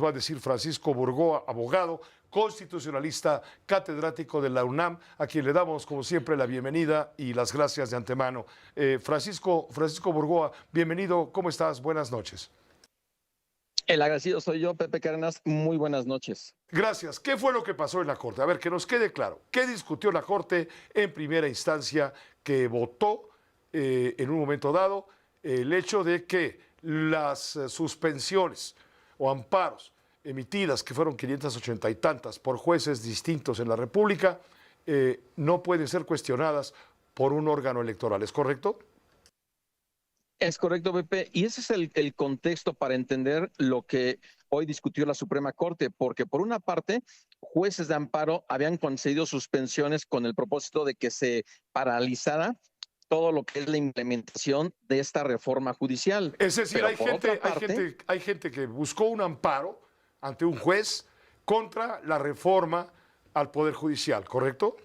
va a decir Francisco Burgoa, abogado, constitucionalista, catedrático de la UNAM, a quien le damos, como siempre, la bienvenida y las gracias de antemano. Francisco Burgoa, bienvenido, ¿cómo estás? Buenas noches. El agradecido soy yo, Pepe Cárdenas. Muy buenas noches. Gracias. ¿Qué fue lo que pasó en la Corte? A ver, que nos quede claro. ¿Qué discutió la Corte en primera instancia que votó en un momento dado el hecho de que las suspensiones o amparos emitidas, que fueron 580 y tantas por jueces distintos en la República, no pueden ser cuestionadas por un órgano electoral? ¿Es correcto? Es correcto, Pepe, y ese es el contexto para entender lo que hoy discutió la Suprema Corte, porque por una parte, jueces de amparo habían concedido suspensiones con el propósito de que se paralizara todo lo que es la implementación de esta reforma judicial. Es decir, Pero hay gente que buscó un amparo ante un juez contra la reforma al Poder Judicial, ¿correcto?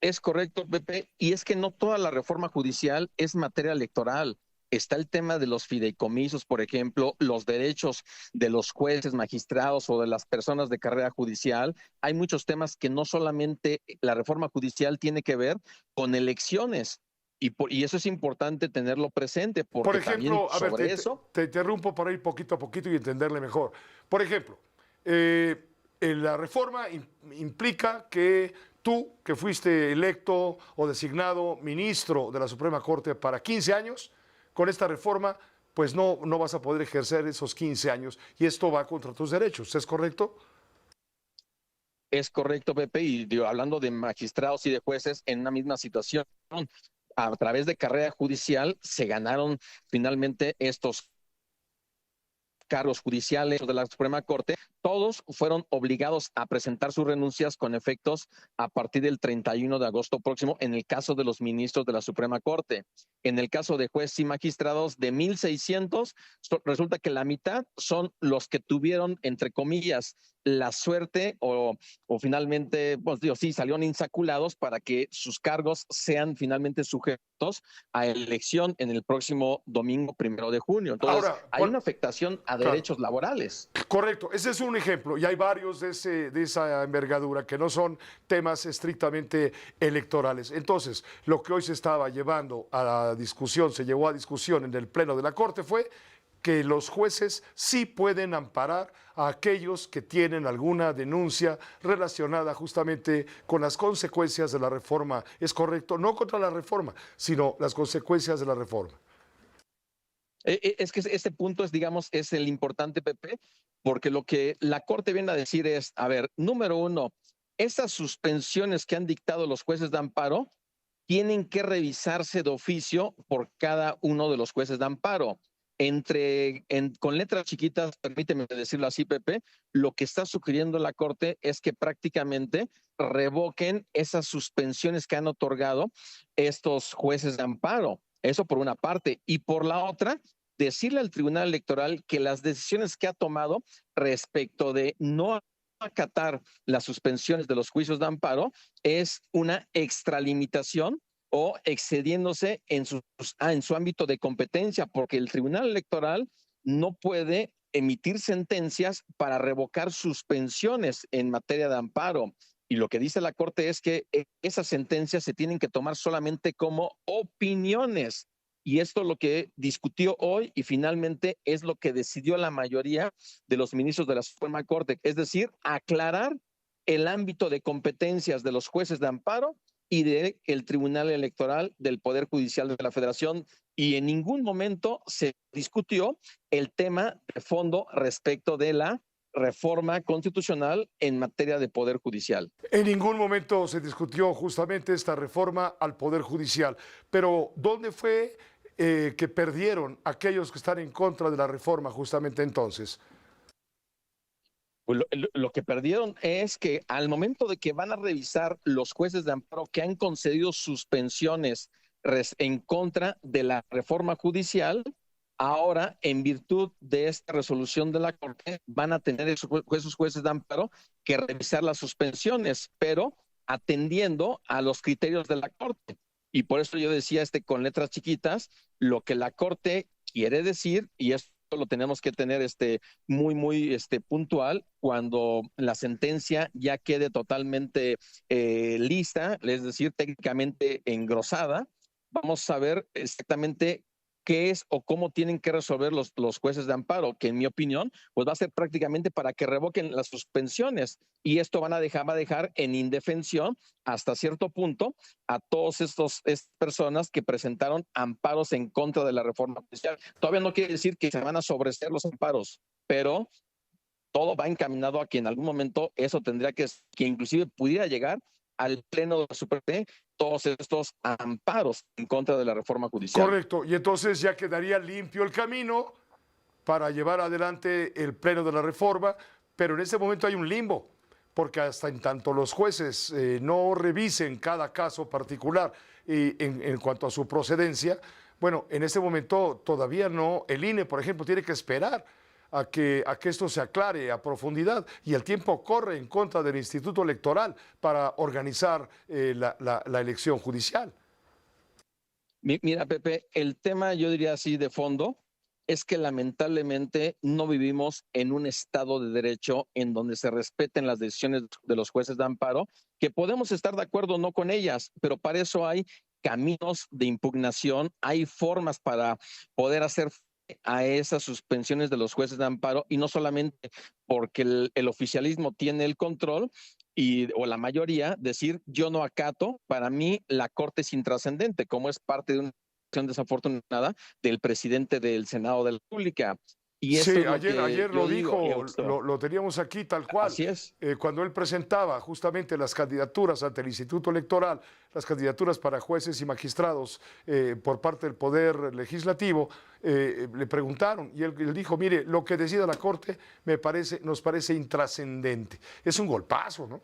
Es correcto, Pepe, y es que no toda la reforma judicial es materia electoral. Está el tema de los fideicomisos, por ejemplo, los derechos de los jueces, magistrados o de las personas de carrera judicial. Hay muchos temas que no solamente la reforma judicial tiene que ver con elecciones. Y eso es importante tenerlo presente, porque Por ejemplo, también sobre eso... te interrumpo para ir poquito a poquito y entenderle mejor. Por ejemplo, la reforma implica que tú, que fuiste electo o designado ministro de la Suprema Corte para 15 años, con esta reforma, pues no vas a poder ejercer esos 15 años y esto va contra tus derechos, ¿es correcto? Es correcto, Pepe, y digo, hablando de magistrados y de jueces en una misma situación, a través de carrera judicial se ganaron finalmente estos cargos judiciales de la Suprema Corte, todos fueron obligados a presentar sus renuncias con efectos a partir del 31 de agosto próximo, en el caso de los ministros de la Suprema Corte. En el caso de jueces y magistrados, de 1,600, resulta que la mitad son los que tuvieron, entre comillas, la suerte o finalmente, pues digo, sí, salieron insaculados para que sus cargos sean finalmente sujetos a elección en el próximo domingo 1 de junio. Entonces, Ahora, hay una afectación a derechos claro, laborales. correcto, ese es un ejemplo y hay varios de esa envergadura que no son temas estrictamente electorales. Entonces, lo que hoy se estaba llevando a la discusión, se llevó a discusión en el Pleno de la Corte fue que los jueces sí pueden amparar a aquellos que tienen alguna denuncia relacionada justamente con las consecuencias de la reforma. ¿Es correcto? No contra la reforma, sino las consecuencias de la reforma. Es que este punto es, digamos, es el importante, Pepe, porque lo que la Corte viene a decir es, a ver, número uno, esas suspensiones que han dictado los jueces de amparo tienen que revisarse de oficio por cada uno de los jueces de amparo. Con letras chiquitas, permíteme decirlo así, Pepe, lo que está sugiriendo la Corte es que prácticamente revoquen esas suspensiones que han otorgado estos jueces de amparo. Eso por una parte. Y por la otra, decirle al Tribunal Electoral que las decisiones que ha tomado respecto de no acatar las suspensiones de los juicios de amparo es una extralimitación o excediéndose en su ámbito de competencia, porque el Tribunal Electoral no puede emitir sentencias para revocar suspensiones en materia de amparo. Y lo que dice la Corte es que esas sentencias se tienen que tomar solamente como opiniones. Y esto es lo que discutió hoy y finalmente es lo que decidió la mayoría de los ministros de la Suprema Corte, es decir, aclarar el ámbito de competencias de los jueces de amparo y del Tribunal Electoral del Poder Judicial de la Federación, y en ningún momento se discutió el tema de fondo respecto de la reforma constitucional en materia de Poder Judicial. En ningún momento se discutió justamente esta reforma al Poder Judicial, pero ¿dónde fue que perdieron aquellos que están en contra de la reforma justamente entonces? Lo que perdieron es que al momento de que van a revisar los jueces de amparo que han concedido suspensiones en contra de la reforma judicial, ahora en virtud de esta resolución de la Corte van a tener esos jueces de amparo que revisar las suspensiones, pero atendiendo a los criterios de la Corte. Y por eso yo decía con letras chiquitas, lo que la Corte quiere decir, y es lo tenemos que tener muy puntual cuando la sentencia ya quede totalmente lista, es decir, técnicamente engrosada. Vamos a ver exactamente qué es o cómo tienen que resolver los jueces de amparo, que en mi opinión, pues va a ser prácticamente para que revoquen las suspensiones y esto va a dejar en indefensión hasta cierto punto a todas estas personas que presentaron amparos en contra de la reforma judicial. Todavía no quiere decir que se van a sobreseer los amparos, pero todo va encaminado a que en algún momento eso tendría que inclusive pudiera llegar al Pleno de la Suprema todos estos amparos en contra de la reforma judicial. Correcto, y entonces ya quedaría limpio el camino para llevar adelante el pleno de la reforma, pero en este momento hay un limbo, porque hasta en tanto los jueces no revisen cada caso particular en cuanto a su procedencia, bueno, en este momento todavía no, el INE, por ejemplo, tiene que esperar a que esto se aclare a profundidad y el tiempo corre en contra del Instituto Electoral para organizar la elección judicial. Mira, Pepe, el tema, yo diría así de fondo, es que lamentablemente no vivimos en un estado de derecho en donde se respeten las decisiones de los jueces de amparo, que podemos estar de acuerdo o no con ellas, pero para eso hay caminos de impugnación, hay formas para poder hacer a esas suspensiones de los jueces de amparo y no solamente porque el oficialismo tiene el control o la mayoría decir yo no acato, para mí la Corte es intrascendente, como es parte de una acción desafortunada del presidente del Senado de la República. Y esto Sí, es lo ayer que lo yo digo. dijo, lo teníamos aquí tal cual, Así es. cuando él presentaba justamente las candidaturas ante el Instituto Electoral, las candidaturas para jueces y magistrados por parte del Poder Legislativo, le preguntaron y él dijo, mire, lo que decida la Corte nos parece intrascendente. Es un golpazo, ¿no?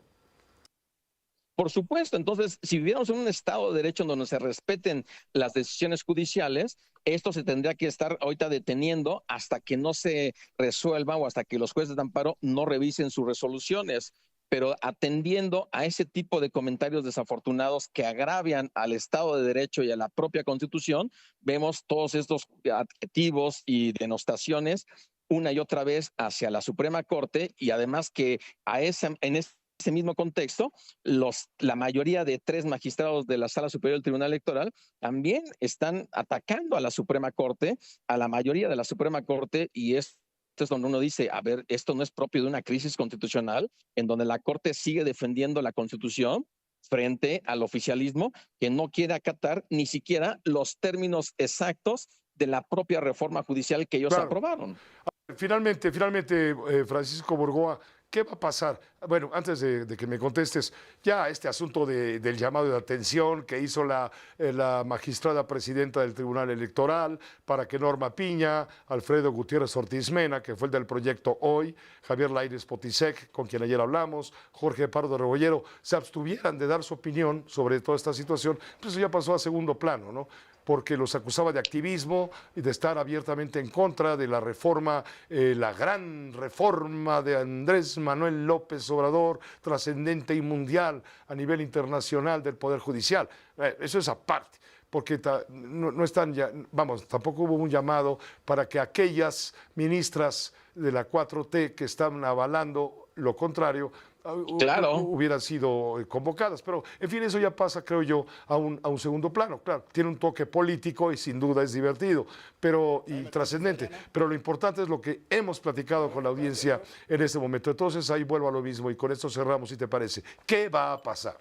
Por supuesto, entonces, si viviéramos en un Estado de Derecho en donde se respeten las decisiones judiciales, esto se tendría que estar ahorita deteniendo hasta que no se resuelva o hasta que los jueces de amparo no revisen sus resoluciones. Pero atendiendo a ese tipo de comentarios desafortunados que agravian al Estado de Derecho y a la propia Constitución, vemos todos estos adjetivos y denostaciones una y otra vez hacia la Suprema Corte y además que en ese mismo contexto, la mayoría de 3 magistrados de la Sala Superior del Tribunal Electoral también están atacando a la Suprema Corte, a la mayoría de la Suprema Corte, y esto es donde uno dice, a ver, esto no es propio de una crisis constitucional, en donde la Corte sigue defendiendo la Constitución frente al oficialismo que no quiere acatar ni siquiera los términos exactos de la propia reforma judicial que ellos Claro. aprobaron. Finalmente, Francisco Borgoa, ¿qué va a pasar? Bueno, antes de que me contestes, ya este asunto del llamado de atención que hizo la magistrada presidenta del Tribunal Electoral para que Norma Piña, Alfredo Gutiérrez Ortiz Mena, que fue el del proyecto Hoy, Javier Lainez Potisek, con quien ayer hablamos, Jorge Pardo Rebollero, se abstuvieran de dar su opinión sobre toda esta situación, pues eso ya pasó a segundo plano, ¿no? Porque los acusaba de activismo y de estar abiertamente en contra de la reforma, la gran reforma de Andrés Manuel López Obrador, trascendente y mundial a nivel internacional del Poder Judicial. Eso es aparte, porque no están ya, vamos, tampoco hubo un llamado para que aquellas ministras de la 4T que estaban avalando lo contrario, Claro. hubieran sido convocadas. Pero, en fin, eso ya pasa, creo yo, a un segundo plano. Claro, tiene un toque político y sin duda es divertido y trascendente. Pero lo importante es lo que hemos platicado con la audiencia en este momento. Entonces, ahí vuelvo a lo mismo y con esto cerramos, si te parece. ¿Qué va a pasar?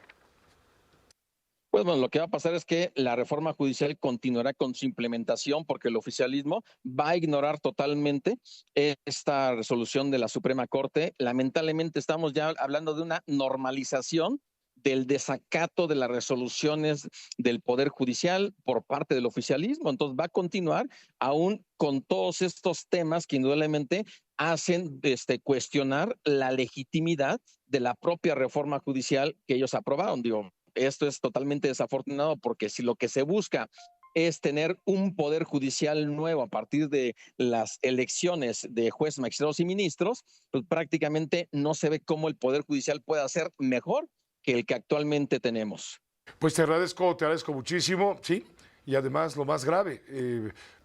Pues bueno, lo que va a pasar es que la reforma judicial continuará con su implementación porque el oficialismo va a ignorar totalmente esta resolución de la Suprema Corte. Lamentablemente estamos ya hablando de una normalización del desacato de las resoluciones del Poder Judicial por parte del oficialismo. Entonces va a continuar aún con todos estos temas que indudablemente hacen cuestionar la legitimidad de la propia reforma judicial que ellos aprobaron. Digo, esto es totalmente desafortunado porque si lo que se busca es tener un poder judicial nuevo a partir de las elecciones de jueces, magistrados y ministros, pues prácticamente no se ve cómo el poder judicial pueda ser mejor que el que actualmente tenemos. Pues te agradezco muchísimo, sí, y además lo más grave,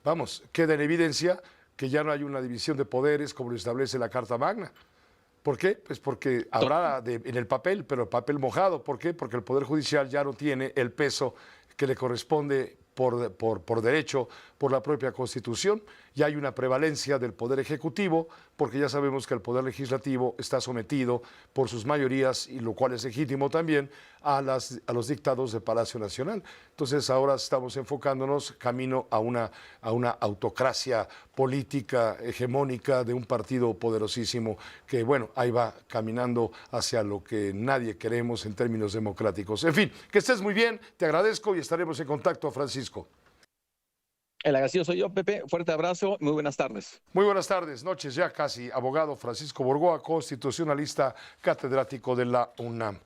vamos, queda en evidencia que ya no hay una división de poderes como lo establece la Carta Magna. ¿Por qué? Pues porque habrá en el papel, pero el papel mojado. ¿Por qué? Porque el Poder Judicial ya no tiene el peso que le corresponde por derecho, por la propia Constitución. Ya hay una prevalencia del Poder Ejecutivo, porque ya sabemos que el Poder Legislativo está sometido por sus mayorías, y lo cual es legítimo también, a los dictados del Palacio Nacional. Entonces ahora estamos enfocándonos camino a una autocracia política hegemónica de un partido poderosísimo que, bueno, ahí va caminando hacia lo que nadie queremos en términos democráticos. En fin, que estés muy bien, te agradezco y estaremos en contacto, Francisco. El agradecido soy yo, Pepe. Fuerte abrazo. Muy buenas tardes. Muy buenas tardes, noches ya casi. Abogado Francisco Borgoa, constitucionalista, catedrático de la UNAM.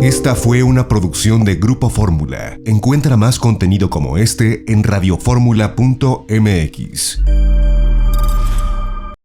Esta fue una producción de Grupo Fórmula. Encuentra más contenido como este en radioformula.mx.